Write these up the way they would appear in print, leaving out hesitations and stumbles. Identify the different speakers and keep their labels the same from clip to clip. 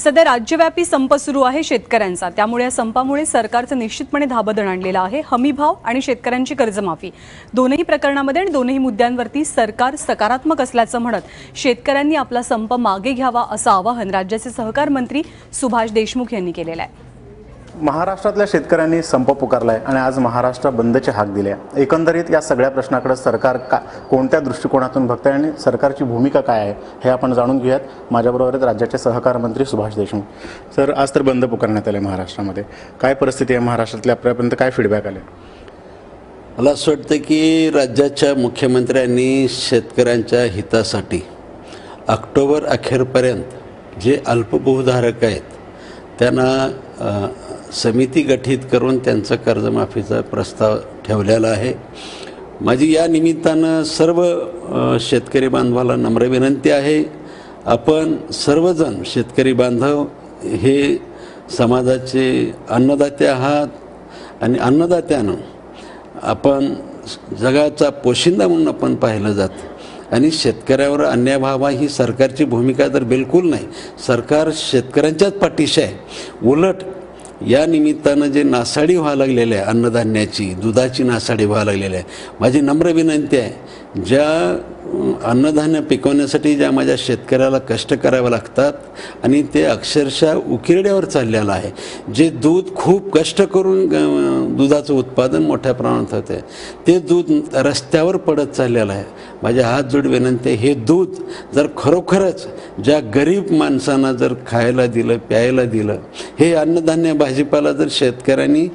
Speaker 1: सध्या राज्यव्यापी संप सुरू आहे शेतकऱ्यांचा। त्यामुळे या संपामुळे सरकारचं निश्चितपणे धाबदण आणलेलं आहे। हमीभाव आणि शेतकऱ्यांची कर्जमाफी दोनही प्रकरणामध्ये आणि दोनही मुद्द्यांवरती सरकार सकारात्मक असल्याचं म्हणत शेतकऱ्यांनी आपला संप मागे घ्यावा असं आवाहन राज्याचे सहकार मंत्री सुभाष देशमुख यांनी केलेलं आहे।
Speaker 2: महाराष्ट्रातल्या शेतकऱ्यांनी संप पुकारलाय आणि आज महाराष्ट्र बंदची हाक दिली आहे। एकंदरीत या सगळ्या प्रश्नाकडे सरकार कोणत्या दृष्टिकोनातून बघतंय आणि सरकारची भूमिका काय आहे हे आपण जाणून घेऊयात। माझ्याबरोबर आहेत राज्याचे सहकार मंत्री सुभाष देशमुख। सर, आज तर बंद पुकारण्यात आले महाराष्ट्रामध्ये, काय परिस्थिती आहे महाराष्ट्रातल्या, आपल्यापर्यंत काय फीडबॅक आले?
Speaker 3: मला असं वाटतं की राज्याच्या मुख्यमंत्र्यांनी शेतकऱ्यांच्या हितासाठी ऑक्टोबर अखेरपर्यंत जे अल्पभूधारक आहेत त्यांना समिती गठीत करून त्यांचा कर्जमाफीचा प्रस्ताव ठेवलेला आहे। माझी या निमित्तानं सर्व शेतकरी बांधवाला नम्र विनंती आहे, आपण सर्वजण शेतकरी बांधव हे समाजाचे अन्नदाते आहात आणि अन्नदात्यानं आपण जगाचा पोशिंदा म्हणून आपण पाहिलं जातं आणि शेतकऱ्यावर अन्याय व्हावा ही सरकारची भूमिका तर बिलकुल नाही। सरकार शेतकऱ्यांच्याच पाठीशी आहे। उलट या निमित्तानं जे नासाडी व्हायला लागलेली आहे, अन्नधान्याची दुधाची नासाडी व्हायला लागलेली आहे, माझी नम्र विनंती आहे, ज्या अन्नधान्य पिकवण्यासाठी ज्या माझ्या शेतकऱ्याला कष्ट करावे लागतात आणि ते अक्षरशः उकिरड्यावर चाललेलं आहे, जे दूध खूप कष्ट करून दुधाचं उत्पादन मोठ्या प्रमाणात होते, ते दूध रस्त्यावर पडत चाललेलं आहे। माझ्या हात जोड विनंती आहे, हे दूध जर खरोखरच ज्या गरीब माणसांना जर खायला दिलं प्यायला दिलं, हे अन्नधान्य भाजीपाला जर शेतकऱ्यांनी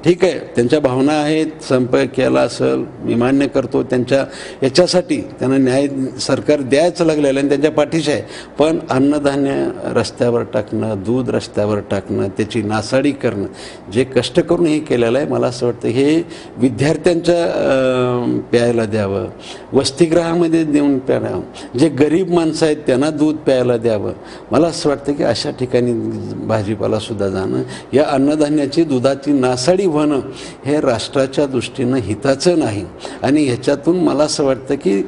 Speaker 3: ठीक आहे त्यांच्या भावना आहेत, संप केला असेल मी मान्य करतो, त्यांच्या याच्यासाठी त्यांना न्याय सरकार द्यायचं लागलेलं आणि त्यांच्या पाठीशी आहे, पण अन्नधान्य रस्त्यावर टाकणं, दूध रस्त्यावर टाकणं, त्याची नासाडी करणं, जे कष्ट करून हे केलेलं आहे, मला असं वाटतं हे विद्यार्थ्यांच्या प्यायला द्यावं, वसतिगृहामध्ये देऊन प्यावं, जे गरीब माणसं आहेत त्यांना दूध प्यायला द्यावं। मला असं वाटतं की अशा ठिकाणी भाजीपाला सुद्धा जाणं, या अन्नधान्याची दुधाची नासाडी होणं हे राष्ट्राच्या दृष्टीनं हिताचं नाही आणि ह्याच्यातून मला असं वाटतं की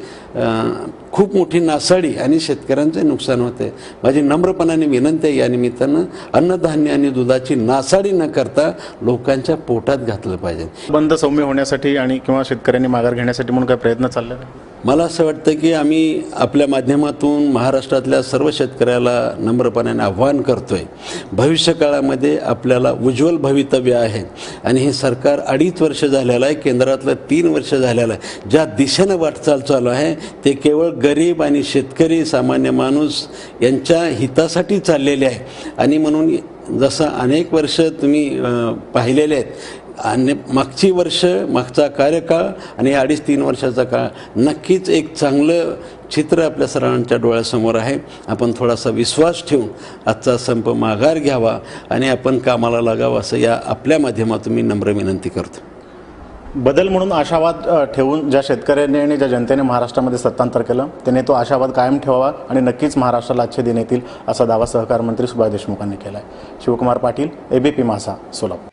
Speaker 3: खूप मोठी नासाडी आणि शेतकऱ्यांचे नुकसान होते। माझी नम्रपणाने विनंती आहे, या निमित्तानं अन्नधान्य आणि दुधाची नासाडी न करता लोकांच्या पोटात घातलं पाहिजे।
Speaker 2: बंद सौम्य होण्यासाठी आणि किंवा शेतकऱ्यांनी माघार घेण्यासाठी म्हणून काय प्रयत्न चालले?
Speaker 3: मला असं वाटतं की आम्ही आपल्या माध्यमातून महाराष्ट्रातल्या सर्व शेतकऱ्याला नम्रपणाने आव्हान करतोय, भविष्यकाळामध्ये आपल्याला उज्ज्वल भवितव्य आहे आणि हे सरकार 2.5 वर्ष झालेलं आहे, केंद्रातलं 3 वर्ष झालेलं आहे। ज्या दिशेनं वाटचाल चालू आहे ते केवळ गरीब आणि शेतकरी सामान्य माणूस यांच्या हितासाठी चाललेले आहे आणि म्हणून जसं अनेक वर्ष तुम्ही पाहिलेले आहेत आणि मागची वर्ष मागचा कार्यकाळ आणि 2.5-3 वर्षाचा काळ नक्कीच एक चांगलं चित्र आपल्या सर्वांच्या डोळ्यासमोर आहे। आपण थोडासा विश्वास ठेवून आजचा संप माघार घ्यावा आणि आपण कामाला लागावं असं या आपल्या माध्यमातून मी नम्र विनंती करतो।
Speaker 2: बदल म्हणून आशावाद ठेवून ज्या शेतकऱ्यांनी आणि ज्या जनतेने महाराष्ट्रामध्ये सत्तांतर केलं त्यांनी तो आशावाद कायम ठेवावा आणि नक्कीच महाराष्ट्राला अच्छे दिन येतील असा दावा सहकार मंत्री सुभाष देशमुखांनी केला आहे। शिवकुमार पाटील, ABP माझा, सोलापूर।